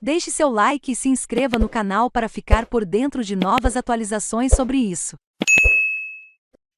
Deixe seu like e se inscreva no canal para ficar por dentro de novas atualizações sobre isso.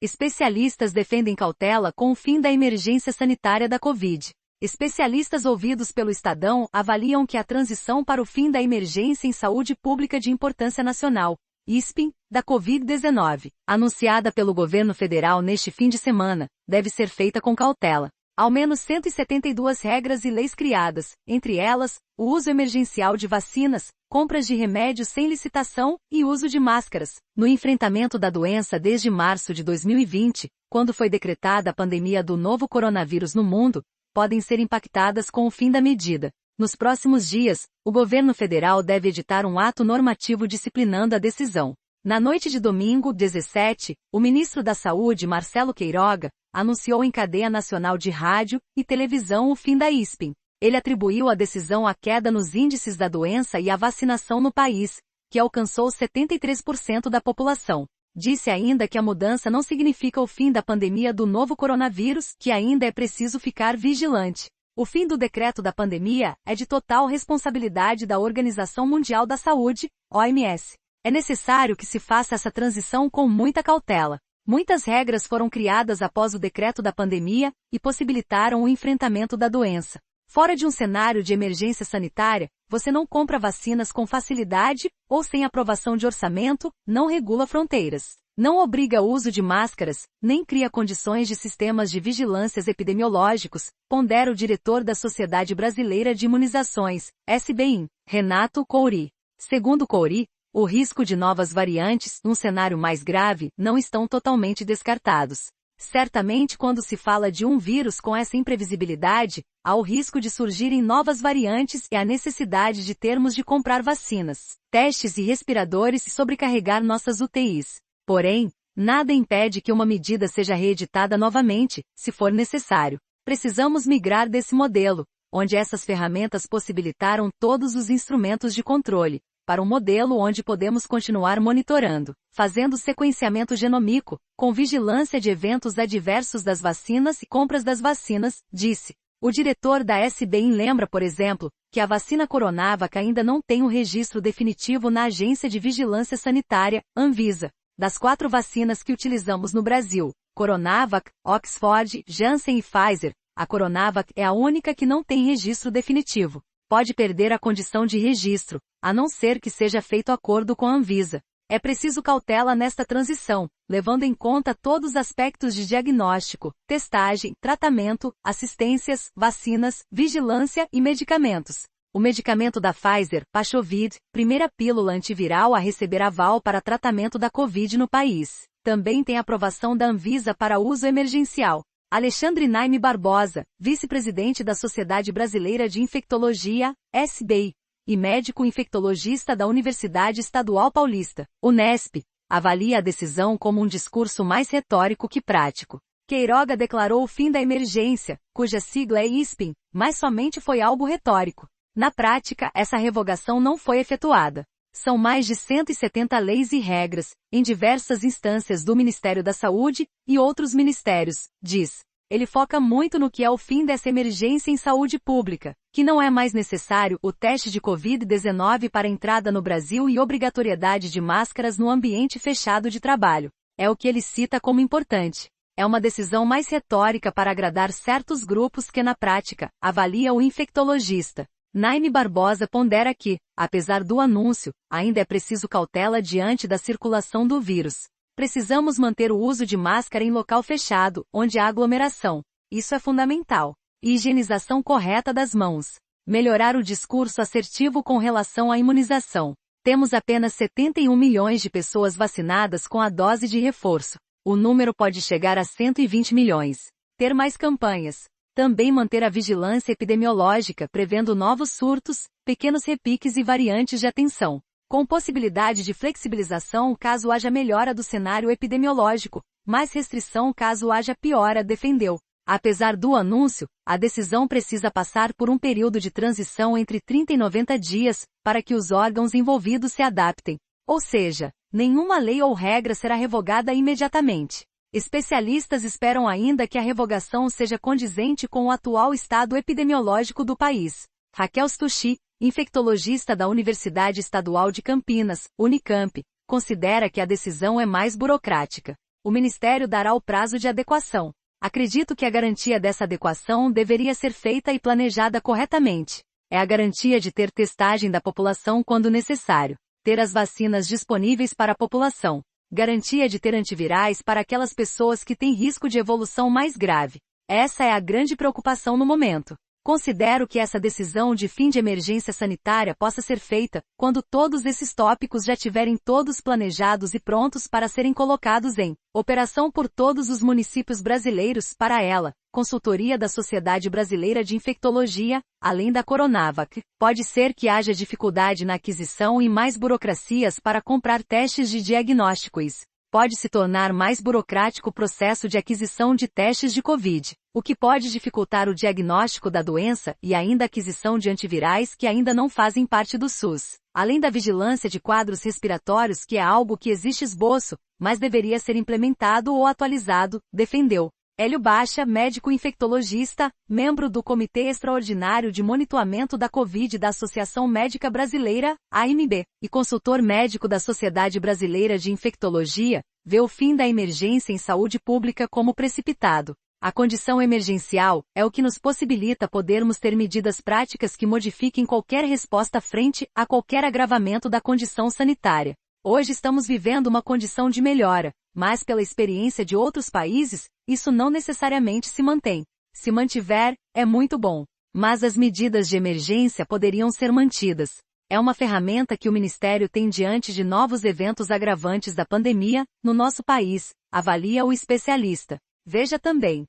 Especialistas defendem cautela com o fim da emergência sanitária da Covid. Especialistas ouvidos pelo Estadão avaliam que a transição para o fim da emergência em saúde pública de importância nacional, ISPEN, da Covid-19, anunciada pelo governo federal neste fim de semana, deve ser feita com cautela. Ao menos 172 regras e leis criadas, entre elas, o uso emergencial de vacinas, compras de remédios sem licitação e uso de máscaras, no enfrentamento da doença desde março de 2020, quando foi decretada a pandemia do novo coronavírus no mundo, podem ser impactadas com o fim da medida. Nos próximos dias, o governo federal deve editar um ato normativo disciplinando a decisão. Na noite de domingo, 17, o ministro da Saúde, Marcelo Queiroga, anunciou em cadeia nacional de rádio e televisão o fim da ISPEN. Ele atribuiu a decisão à queda nos índices da doença e à vacinação no país, que alcançou 73% da população. Disse ainda que a mudança não significa o fim da pandemia do novo coronavírus, que ainda é preciso ficar vigilante. O fim do decreto da pandemia é de total responsabilidade da Organização Mundial da Saúde, OMS. É necessário que se faça essa transição com muita cautela. Muitas regras foram criadas após o decreto da pandemia e possibilitaram o enfrentamento da doença. Fora de um cenário de emergência sanitária, você não compra vacinas com facilidade ou sem aprovação de orçamento, não regula fronteiras, não obriga o uso de máscaras, nem cria condições de sistemas de vigilância epidemiológicos, pondera o diretor da Sociedade Brasileira de Imunizações, SBIM, Renato Couri. Segundo Couri, o risco de novas variantes, num cenário mais grave, não estão totalmente descartados. Certamente quando se fala de um vírus com essa imprevisibilidade, há o risco de surgirem novas variantes e a necessidade de termos de comprar vacinas, testes e respiradores e sobrecarregar nossas UTIs. Porém, nada impede que uma medida seja reeditada novamente, se for necessário. Precisamos migrar desse modelo, onde essas ferramentas possibilitaram todos os instrumentos de controle, para um modelo onde podemos continuar monitorando, fazendo sequenciamento genômico, com vigilância de eventos adversos das vacinas e compras das vacinas, disse. O diretor da SBIM lembra, por exemplo, que a vacina Coronavac ainda não tem um registro definitivo na Agência de Vigilância Sanitária, Anvisa. Das 4 vacinas que utilizamos no Brasil, Coronavac, Oxford, Janssen e Pfizer, a Coronavac é a única que não tem registro definitivo. Pode perder a condição de registro, a não ser que seja feito acordo com a Anvisa. É preciso cautela nesta transição, levando em conta todos os aspectos de diagnóstico, testagem, tratamento, assistências, vacinas, vigilância e medicamentos. O medicamento da Pfizer, Paxlovid, primeira pílula antiviral a receber aval para tratamento da Covid no país, também tem aprovação da Anvisa para uso emergencial. Alexandre Naime Barbosa, vice-presidente da Sociedade Brasileira de Infectologia, SBI, e médico infectologista da Universidade Estadual Paulista, Unesp, avalia a decisão como um discurso mais retórico que prático. Queiroga declarou o fim da emergência, cuja sigla é ISPEN, mas somente foi algo retórico. Na prática, essa revogação não foi efetuada. São mais de 170 leis e regras, em diversas instâncias do Ministério da Saúde e outros ministérios, diz. Ele foca muito no que é o fim dessa emergência em saúde pública, que não é mais necessário o teste de Covid-19 para entrada no Brasil e obrigatoriedade de máscaras no ambiente fechado de trabalho. É o que ele cita como importante. É uma decisão mais retórica para agradar certos grupos que na prática, avalia o infectologista. Naime Barbosa pondera que, apesar do anúncio, ainda é preciso cautela diante da circulação do vírus. Precisamos manter o uso de máscara em local fechado, onde há aglomeração. Isso é fundamental. Higienização correta das mãos. Melhorar o discurso assertivo com relação à imunização. Temos apenas 71 milhões de pessoas vacinadas com a dose de reforço. O número pode chegar a 120 milhões. Ter mais campanhas. Também manter a vigilância epidemiológica prevendo novos surtos, pequenos repiques e variantes de atenção. Com possibilidade de flexibilização caso haja melhora do cenário epidemiológico, mais restrição caso haja piora, defendeu. Apesar do anúncio, a decisão precisa passar por um período de transição entre 30 e 90 dias, para que os órgãos envolvidos se adaptem. Ou seja, nenhuma lei ou regra será revogada imediatamente. Especialistas esperam ainda que a revogação seja condizente com o atual estado epidemiológico do país. Raquel Stucchi, infectologista da Universidade Estadual de Campinas, Unicamp, considera que a decisão é mais burocrática. O Ministério dará o prazo de adequação. Acredito que a garantia dessa adequação deveria ser feita e planejada corretamente. É a garantia de ter testagem da população quando necessário, ter as vacinas disponíveis para a população, garantia de ter antivirais para aquelas pessoas que têm risco de evolução mais grave. Essa é a grande preocupação no momento. Considero que essa decisão de fim de emergência sanitária possa ser feita quando todos esses tópicos já tiverem todos planejados e prontos para serem colocados em operação por todos os municípios brasileiros. Para ela, consultoria da Sociedade Brasileira de Infectologia, além da Coronavac, pode ser que haja dificuldade na aquisição e mais burocracias para comprar testes de diagnósticos. Pode se tornar mais burocrático o processo de aquisição de testes de Covid, o que pode dificultar o diagnóstico da doença e ainda a aquisição de antivirais que ainda não fazem parte do SUS. Além da vigilância de quadros respiratórios, que é algo que existe esboço, mas deveria ser implementado ou atualizado, defendeu. Hélio Baixa, médico infectologista, membro do Comitê Extraordinário de Monitoramento da Covid da Associação Médica Brasileira, AMB, e consultor médico da Sociedade Brasileira de Infectologia, vê o fim da emergência em saúde pública como precipitado. A condição emergencial é o que nos possibilita podermos ter medidas práticas que modifiquem qualquer resposta frente a qualquer agravamento da condição sanitária. Hoje estamos vivendo uma condição de melhora, mas pela experiência de outros países, isso não necessariamente se mantém. Se mantiver, é muito bom. Mas as medidas de emergência poderiam ser mantidas. É uma ferramenta que o Ministério tem diante de novos eventos agravantes da pandemia, no nosso país, avalia o especialista. Veja também.